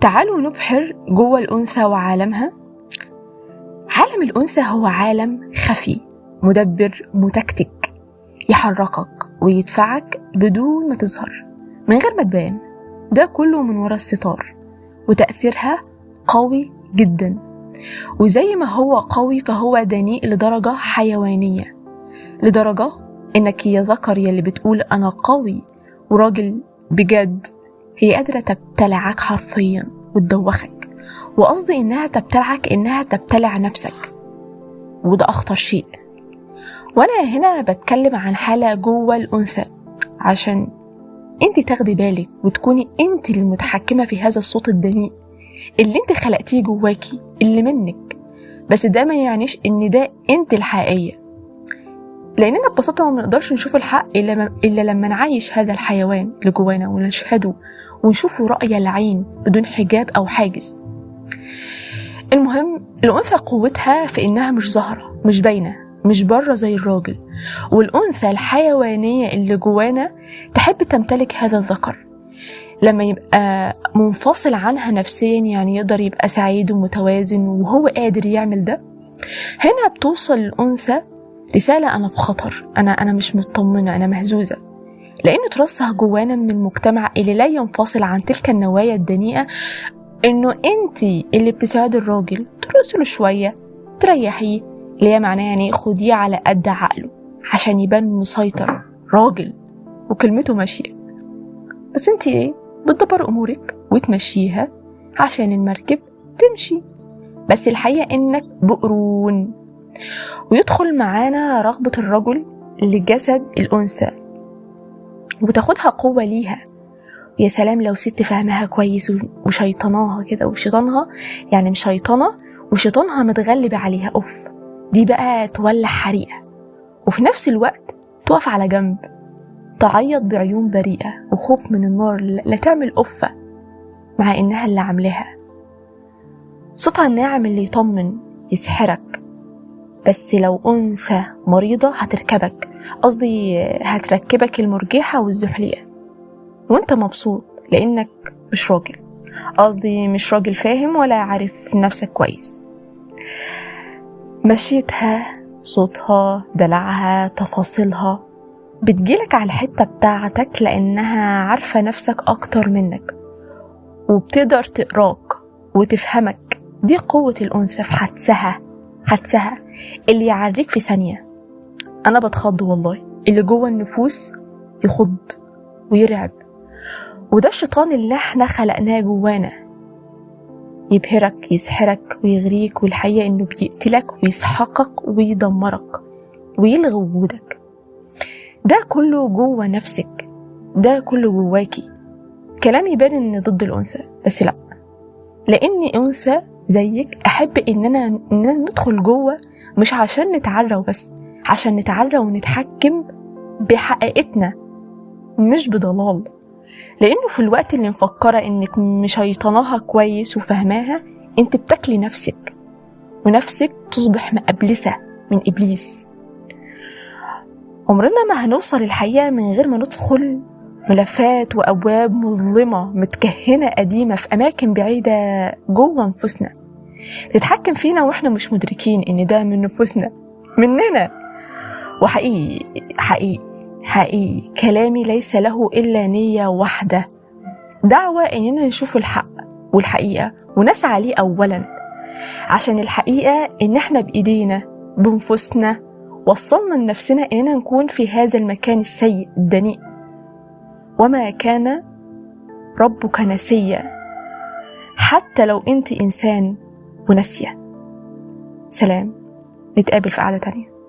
تعالوا نبحر جوه الأنثى وعالمها. عالم الأنثى هو عالم خفي مدبر متكتك، يحركك ويدفعك بدون ما تظهر، من غير ما تبان. ده كله من وراء الستار، وتأثيرها قوي جدا. وزي ما هو قوي فهو دنيء لدرجة حيوانية، لدرجة إنك يا ذكر يلي بتقول أنا قوي وراجل بجد، هي قادرة تبتلعك حرفيا وتدوخك. وقصدي إنها تبتلعك إنها تبتلع نفسك، وده أخطر شيء. وأنا هنا بتكلم عن حالة جوه الأنثى عشان أنت تاخدي بالك وتكوني أنت المتحكمة في هذا الصوت الدنيء اللي أنت خلقتيه جواكي، اللي منك. بس ده ما يعنيش إن ده أنت الحقيقية، لأننا ببساطة ما نقدرش نشوف الحق إلا لما نعيش هذا الحيوان اللي جوانا ونشهده ونشوفه رأي العين بدون حجاب أو حاجز. المهم، الأنثى قوتها في إنها مش ظاهرة، مش باينة، مش بره زي الراجل. والأنثى الحيوانية اللي جوانا تحب تمتلك هذا الذكر لما يبقى منفصل عنها نفسيا، يعني يقدر يبقى سعيد ومتوازن وهو قادر يعمل ده. هنا بتوصل الأنثى رسالة: أنا في خطر، أنا مش مطمنة، أنا مهزوزة. لأن ترسها جوانا من المجتمع اللي لا ينفصل عن تلك النوايا الدنيئة، إنه أنتي اللي بتساعد الراجل، ترسله شوية، تريحيه، اللي هي معناه يعني خديه على قد عقله عشان يبان مسيطر راجل وكلمته ماشية. بس أنتي إيه؟ بتدبر أمورك وتمشيها عشان المركب تمشي. بس الحقيقة إنك بقرون، ويدخل معانا رغبة الرجل لجسد الأنثى وتاخدها قوة ليها. يا سلام لو ست فهمها كويس وشيطانها كده، وشيطانها يعني مش شيطانة، وشيطانها متغلب عليها، دي بقى تولع حريقة، وفي نفس الوقت تقف على جنب تعيط بعيون بريئة وخوف من النار، لا تعمل مع إنها اللي عملها. صوتها الناعم اللي يطمن يسحرك. بس لو أنثى مريضة هتركبك، قصدي هتركبك المرجحة والزحلية وانت مبسوط لأنك مش راجل، قصدي مش راجل فاهم ولا عارف نفسك كويس. مشيتها، صوتها، دلعها، تفاصيلها بتجيلك على الحتة بتاعتك لأنها عارفة نفسك أكتر منك وبتقدر تقراك وتفهمك. دي قوة الأنثى في حدسها اللي يعريك في ثانية. أنا بتخض والله، اللي جوه النفوس يخض ويرعب. وده الشيطان اللي احنا خلقناه جوانا، يبهرك يسحرك ويغريك، والحقيقة انه بيقتلك ويسحقك ويدمرك ويلغي وجودك. ده كله جوه نفسك، ده كله جواكي. كلام يبان ان ضد الأنثى، بس لا، لاني أنثى زيك أحب إننا ندخل جوه، مش عشان نتعرى وبس، عشان نتعرى ونتحكم بحقيقتنا مش بضلال. لأنه في الوقت اللي مفكرة إنك مشيطناها كويس وفهماها، انت بتاكلي نفسك، ونفسك تصبح مقبلسة من إبليس. عمرنا ما هنوصل الحقيقة من غير ما ندخل ملفات وأبواب مظلمة متكهنة قديمة في أماكن بعيدة جوه نفوسنا، تتحكم فينا وإحنا مش مدركين إن ده من نفوسنا، مننا. وحقيقي كلامي ليس له إلا نية واحدة، دعوة إننا نشوف الحق والحقيقة ونسعى ليه أولا، عشان الحقيقة إن إحنا بإيدينا بنفوسنا وصلنا لنفسنا إننا نكون في هذا المكان السيء الدنيء. وما كان ربك نسيا، حتى لو أنت إنسان ونسية. سلام، نتقابل في قعدة تانية.